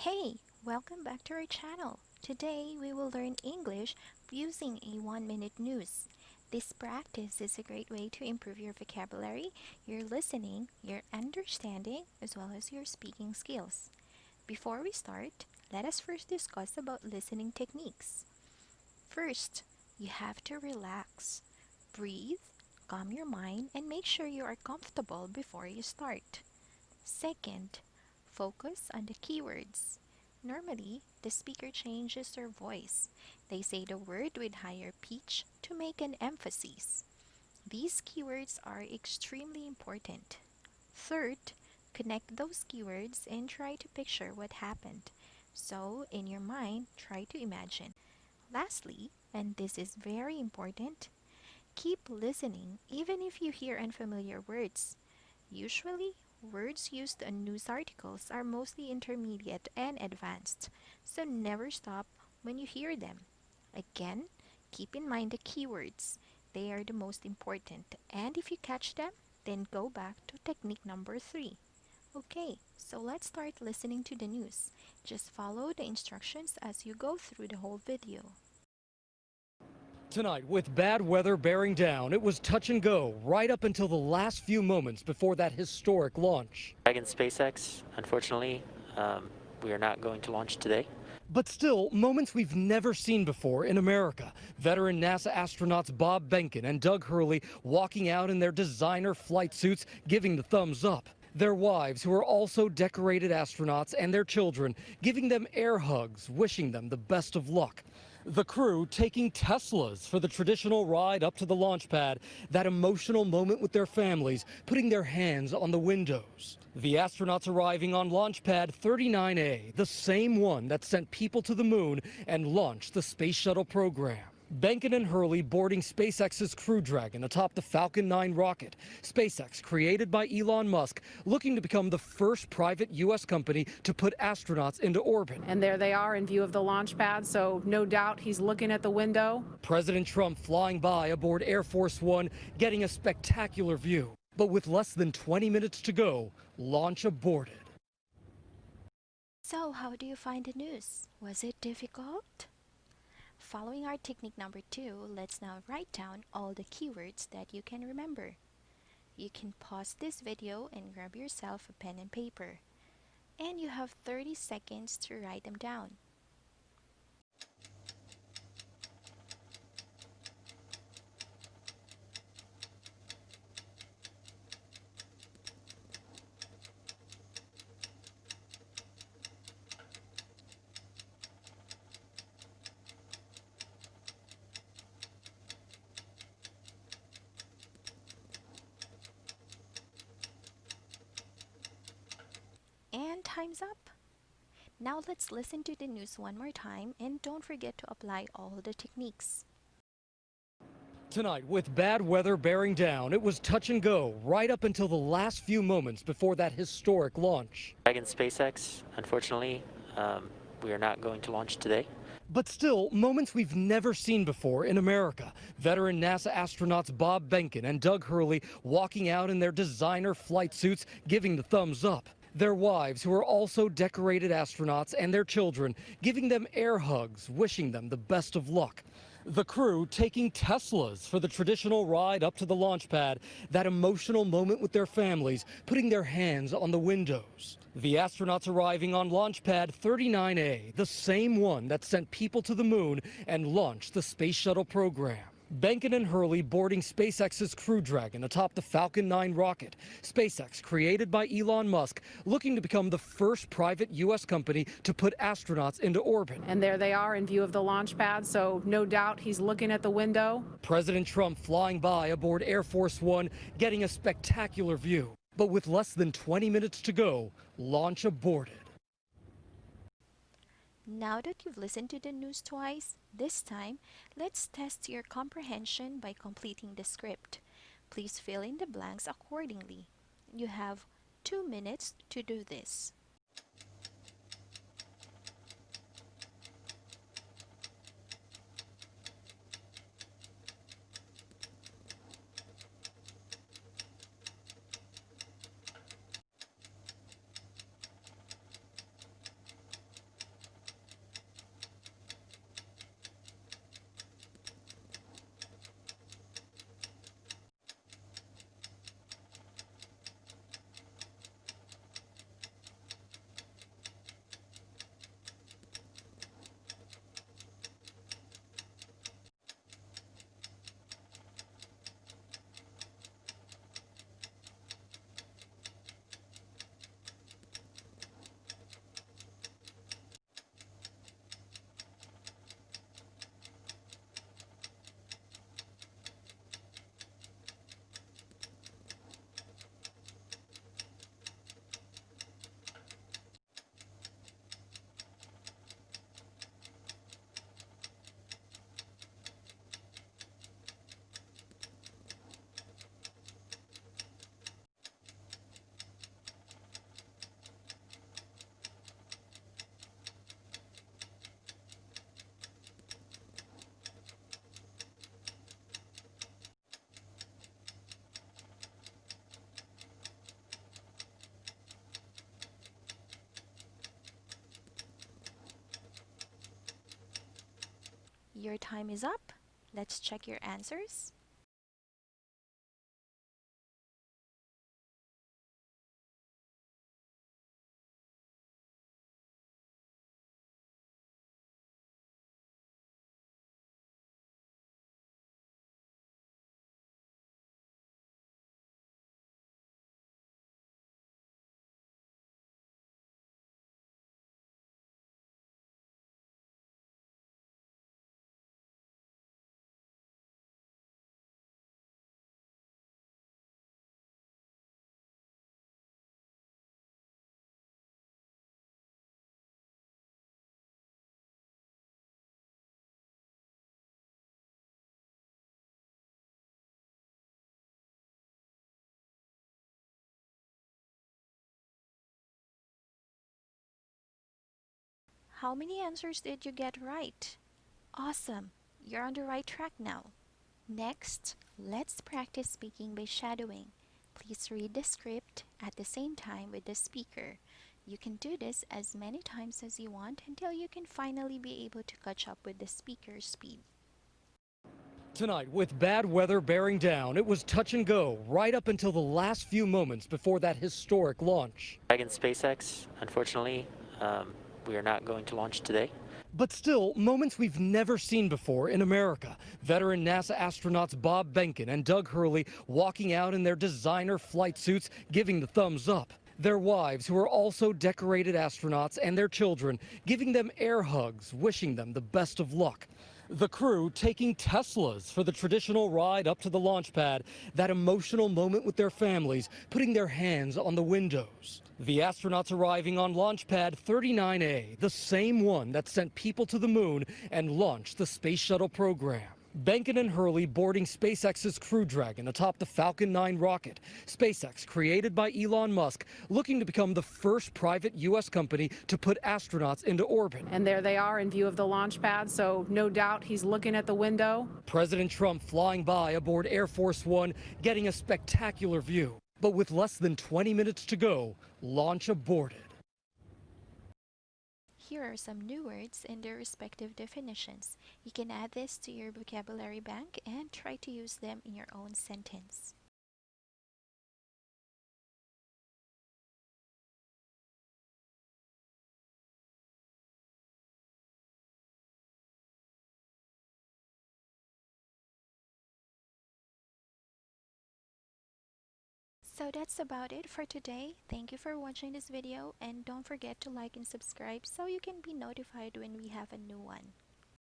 Hey, welcome back to our channel. Today we will learn English using a 1-minute news. This practice is a great way to improve your vocabulary, your listening, your understanding, as well as your speaking skills. Before we start, let us first discuss about listening techniques. First, you have to relax. Breathe, calm your mind, and make sure you are comfortable before you start. Second, focus on the keywords. Normally, the speaker changes their voice. They say the word with higher pitch to make an emphasis. These keywords are extremely important. Third, connect those keywords and try to picture what happened. So, in your mind, try to imagine. Lastly, and this is very important, keep listening even if you hear unfamiliar words. Usually, words used in news articles are mostly intermediate and advanced, so never stop when you hear them. Again, keep in mind the keywords. They are the most important, and if you catch them, then go back to technique number 3. Okay, so let's start listening to the news. Just follow the instructions as you go through the whole video. Tonight, with bad weather bearing down, it was touch and go right up until the last few moments before that historic launch. Dragon SpaceX, unfortunately, we are not going to launch today. But still, moments we've never seen before in America. Veteran NASA astronauts Bob Behnken and Doug Hurley walking out in their designer flight suits, giving the thumbs up. Their wives, who are also decorated astronauts, and their children, giving them air hugs, wishing them the best of luck. The crew taking Teslas for the traditional ride up to the launch pad, that emotional moment with their families, putting their hands on the windows. The astronauts arriving on launch pad 39A, the same one that sent people to the moon and launched the space shuttle program. Behnken and Hurley boarding SpaceX's Crew Dragon atop the Falcon 9 rocket. SpaceX, created by Elon Musk, looking to become the first private U.S. company to put astronauts into orbit. And there they are in view of the launch pad, so no doubt he's looking at the window. President Trump flying by aboard Air Force One, getting a spectacular view. But with less than 20 minutes to go, launch aborted. So, how do you find the news? Was it difficult? Following our technique number 2, let's now write down all the keywords that you can remember. You can pause this video and grab yourself a pen and paper. And you have 30 seconds to write them down. And time's up. Now let's listen to the news one more time and don't forget to apply all the techniques. Tonight, with bad weather bearing down, it was touch and go right up until the last few moments before that historic launch. Dragon SpaceX, unfortunately, we are not going to launch today. But still, moments we've never seen before in America. Veteran NASA astronauts Bob Behnken and Doug Hurley walking out in their designer flight suits, giving the thumbs up. Their wives, who are also decorated astronauts, and their children, giving them air hugs, wishing them the best of luck. The crew taking Teslas for the traditional ride up to the launch pad, that emotional moment with their families, putting their hands on the windows. The astronauts arriving on launch pad 39A, the same one that sent people to the moon and launched the space shuttle program. Behnken and Hurley boarding SpaceX's Crew Dragon atop the Falcon 9 rocket. SpaceX, created by Elon Musk, looking to become the first private U.S. company to put astronauts into orbit. And there they are in view of the launch pad, so no doubt he's looking at the window. President Trump flying by aboard Air Force One, getting a spectacular view. But with less than 20 minutes to go, launch aborted. Now that you've listened to the news twice, this time, let's test your comprehension by completing the script. Please fill in the blanks accordingly. You have 2 minutes to do this. Your time is up. Let's check your answers. How many answers did you get right? Awesome! You're on the right track now. Next, let's practice speaking by shadowing. Please read the script at the same time with the speaker. You can do this as many times as you want until you can finally be able to catch up with the speaker's speed. Tonight, with bad weather bearing down, it was touch and go right up until the last few moments before that historic launch. Dragon SpaceX, unfortunately, we are not going to launch today. But still, moments we've never seen before in America. Veteran NASA astronauts Bob Behnken and Doug Hurley walking out in their designer flight suits, giving the thumbs up. Their wives, who are also decorated astronauts, and their children, giving them air hugs, wishing them the best of luck. The crew taking Teslas for the traditional ride up to the launch pad, that emotional moment with their families, putting their hands on the windows. The astronauts arriving on launch pad 39A, the same one that sent people to the moon and launched the space shuttle program. Behnken and Hurley boarding SpaceX's Crew Dragon atop the Falcon 9 rocket. SpaceX, created by Elon Musk, looking to become the first private U.S. company to put astronauts into orbit. And there they are in view of the launch pad, so no doubt he's looking at the window. President Trump flying by aboard Air Force One, getting a spectacular view. But with less than 20 minutes to go, launch aborted. Here are some new words and their respective definitions. You can add this to your vocabulary bank and try to use them in your own sentence. So that's about it for today. Thank you for watching this video and don't forget to like and subscribe so you can be notified when we have a new one.